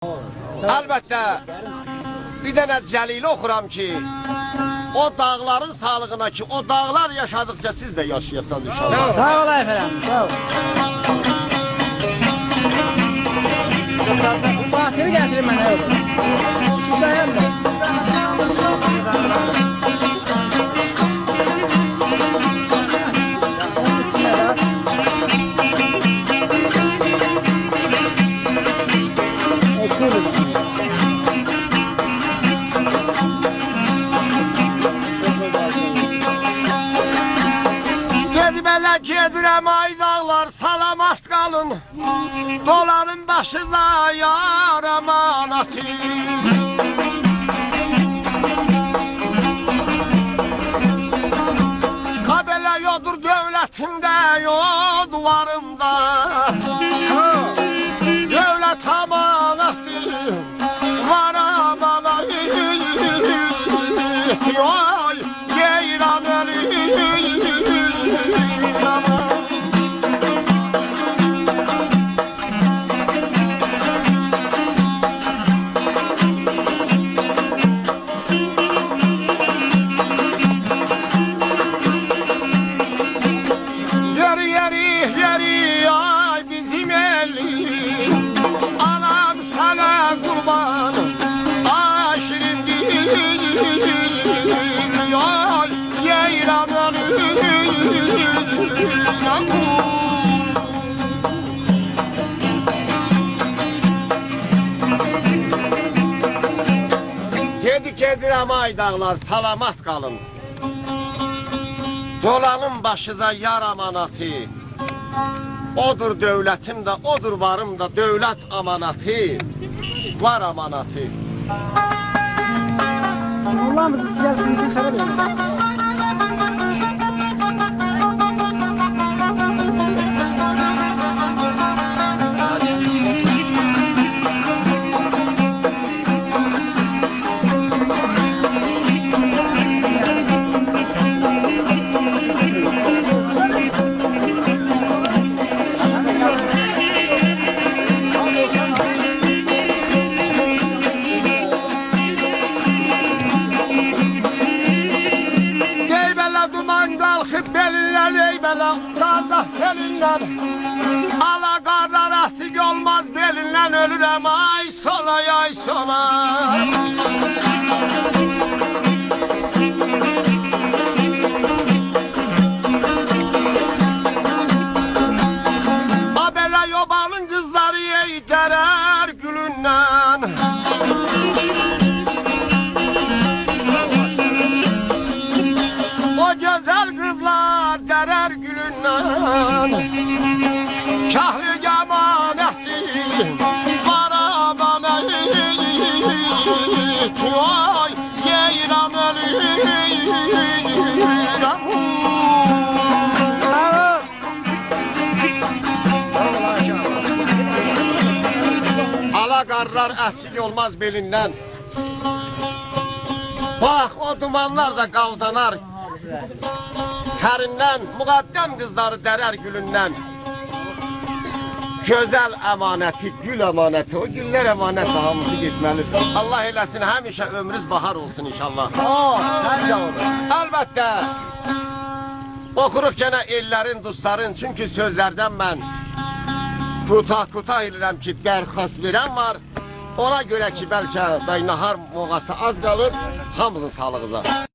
Əlbəttə, bir dənə Cəlili oxuram ki, o dağların sağlığına ki, o dağlar yaşadıkça siz de yaşayasınız inşallah. Sağ ol efendim, sağ ol. Bu bahçeyi getirin bana öyle. Dayan da. Gedirəm ay dağlar, salamat qalın. Doların başında yar amanatı. Kabelə yodur dövlətimdə, yox duvarımda. Dövlət amanatı, var amanatı. Yox, yeyran ölür. Yeri ay bizim eli, anam sana kurban, ay şirin değil, ay yeyran Gedirəm ay dağlar, salamat qalın. Dolanın başıda yar amanatı. Odur dövlətim də, odur varım da, dövlət amanatı, var amanatı. Allah'ımız güzel sınıfı xarab edin. Qardaş seninler, ala qarlar asik olmaz belinlen, ölürəm ay sona ay sona. Abələ yobanın qızları eydərər gülündən. O gözəl qızlar dərər gülündən. Kahlı yamanətdir, var amanət. Oy, yeyram ölürəm. Ala qarlar əsik olmaz belindən. Bax, o dumanlar da qavzanar sərindən, müqaddəm qızları dərər gülündən. Gözəl əmanəti, gül əmanəti, o güllər əmanət hamısı getməlidir. Allah eləsin, həmişə ömrünüz bahar olsun inşallah. Əlbəttə, oxuruq gənə ellərin, dostların, çünki sözlərdən mən qutaq edirəm ki, dərxas verən var. Ona görə ki, bəlkə nahar moğası az qalır, hamısın sağlığıza.